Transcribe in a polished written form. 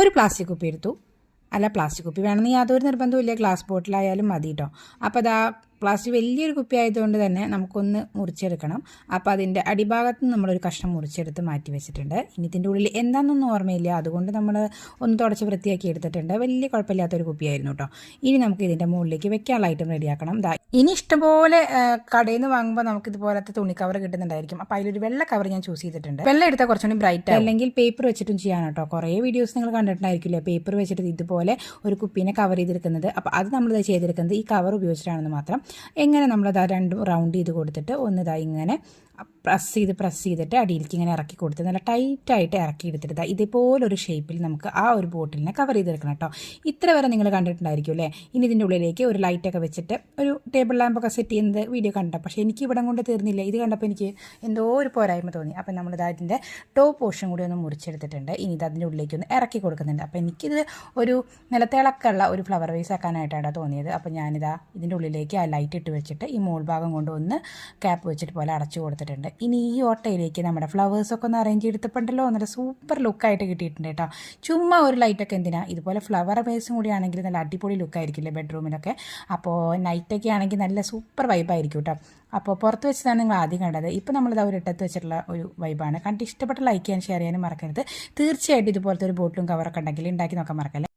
ഒരു പ്ലാസ്റ്റിക് കുപ്പി എടുത്തു. അല്ല, പ്ലാസ്റ്റിക് കുപ്പി വേണമെന്ന് യാതൊരു നിർബന്ധമില്ല, ഗ്ലാസ് ബോട്ടിലായാലും മതി കേട്ടോ. അപ്പോൾ അതാ പ്ലാസ്റ്റിക് വലിയൊരു കുപ്പി ആയതുകൊണ്ട് തന്നെ നമുക്കൊന്ന് മുറിച്ചെടുക്കണം. അപ്പോൾ അതിൻ്റെ അടിഭാഗത്ത് നിന്ന് നമ്മളൊരു കഷ്ണം മുറിച്ചെടുത്ത് മാറ്റി വെച്ചിട്ടുണ്ട്. ഇനി ഇതിൻ്റെ ഉള്ളിൽ എന്താണെന്നൊന്നും ഓർമ്മയില്ല, അതുകൊണ്ട് നമ്മൾ ഒന്ന് തുടച്ച് വൃത്തിയാക്കി എടുത്തിട്ടുണ്ട്. വലിയ കുഴപ്പമില്ലാത്തൊരു കുപ്പിയായിരുന്നു കേട്ടോ. ഇനി നമുക്ക് ഇതിൻ്റെ മുകളിലേക്ക് വെക്കാനുള്ള ഐറ്റം റെഡിയാക്കണം. ഇനി ഇഷ്ടംപോലെ കടയിൽ നിന്ന് വാങ്ങുമ്പോൾ നമുക്ക് ഇതുപോലത്തെ തുണി കവർ കിട്ടുന്നുണ്ടായിരിക്കും. അപ്പോൾ അതിലൊരു വെള്ള കവർ ഞാൻ ചൂസ് ചെയ്തിട്ടുണ്ട്. വെള്ളം എടുത്താൽ കുറച്ചുകൂടി ബ്രൈറ്റ്, അല്ലെങ്കിൽ പേപ്പർ വെച്ചിട്ടും ചെയ്യാൻ കേട്ടോ. കുറേ വീഡിയോസ് നിങ്ങൾ കണ്ടിട്ടുണ്ടായിരിക്കില്ലേ, പേപ്പർ വെച്ചിട്ട് ഇതുപോലെ ഒരു കുപ്പീനെ കവർ ചെയ്തെടുക്കുന്നത്. അപ്പോൾ അത് നമ്മളിത് ചെയ്തെടുക്കുന്നത് ഈ കവർ ഉപയോഗിച്ചിട്ടാണെന്ന് മാത്രം. എങ്ങനെ നമ്മളത് രണ്ടും റൗണ്ട് ചെയ്ത് കൊടുത്തിട്ട് ഒന്നിതായി ഇങ്ങനെ പ്രസ് ചെയ്തിട്ട് അടിയിലേക്ക് ഇങ്ങനെ ഇറക്കി കൊടുത്ത് നല്ല ടൈറ്റായിട്ട് ഇറക്കി എടുത്തിട്ട് ഇതേപോലൊരു ഷേപ്പിൽ നമുക്ക് ആ ഒരു ബോട്ടിലിനെ കവർ ചെയ്തെടുക്കണം കേട്ടോ. ഇത്ര വരെ നിങ്ങൾ കണ്ടിട്ടുണ്ടായിരിക്കും അല്ലേ. ഇനി ഇതിൻ്റെ ഉള്ളിലേക്ക് ഒരു ലൈറ്റൊക്കെ വെച്ചിട്ട് ഒരു ടേബിൾ ലാമ്പൊക്കെ സെറ്റ് ചെയ്യുന്നത് വീഡിയോ കണ്ടോ. പക്ഷേ എനിക്ക് ഇവിടെ കൊണ്ട് തീർന്നില്ല. ഇത് കണ്ടപ്പോൾ എനിക്ക് എന്തോ ഒരു പോരായ്മ തോന്നി. അപ്പോൾ നമ്മളിത് അതിൻ്റെ ടോപ്പ് പോർഷൻ കൂടി ഒന്ന് മുറിച്ചെടുത്തിട്ടുണ്ട്. ഇനി ഇത് അതിൻ്റെ ഉള്ളിലേക്ക് ഒന്ന് ഇറക്കി കൊടുക്കുന്നുണ്ട്. അപ്പോൾ എനിക്കിത് ഒരു നിലത്തിളക്കുള്ള ഒരു ഫ്ലവർ വേസ് ആക്കാനായിട്ടാണ് തോന്നിയത്. അപ്പോൾ ഞാനിതാ ഇതിൻ്റെ ഉള്ളിലേക്ക് ആ ലൈറ്റ് ഇട്ട് വെച്ചിട്ട് ഈ മോൾ ഭാഗം കൊണ്ട് ഒന്ന് ക്യാപ്പ് വെച്ചിട്ട് പോലെ അടച്ചു കൊടുത്തിട്ടുണ്ട്. ഇനി ഈ ഓട്ടയിലേക്ക് നമ്മുടെ ഫ്ലവേഴ്സൊക്കെ ഒന്ന് അറേഞ്ച് ചെയ്തിട്ടുണ്ടല്ലോ, നല്ല സൂപ്പർ ലുക്കായിട്ട് കിട്ടിയിട്ടുണ്ട് കേട്ടോ. ചുമ്മാ ഒരു ലൈറ്റൊക്കെ എന്തിനാ, ഇതുപോലെ ഫ്ലവർ ബേസും കൂടി ആണെങ്കിൽ നല്ല അടിപൊളി ലുക്കായിരിക്കില്ലേ ബെഡ്റൂമിലൊക്കെ. അപ്പോൾ നൈറ്റൊക്കെ ആണെങ്കിൽ നല്ല സൂപ്പർ വൈബായിരിക്കും കേട്ടോ. അപ്പോൾ പുറത്ത് വെച്ചതാണ് നിങ്ങൾ ആദ്യം കണ്ടത്. ഇപ്പോൾ നമ്മളിത് ഒരു ഇട്ടത്ത് വെച്ചിട്ടുള്ള ഒരു വൈബാണ്. കണ്ടിട്ട് ഇഷ്ടപ്പെട്ട ലൈക്ക് ചെയ്യാൻ ഷെയർ ചെയ്യാനും മറക്കരുത്. തീർച്ചയായിട്ടും ഇതുപോലത്തെ ഒരു ബോട്ടിലും കവറൊക്കെ ഉണ്ടെങ്കിൽ ഉണ്ടാക്കി നോക്കാൻ മറക്കല്ലേ.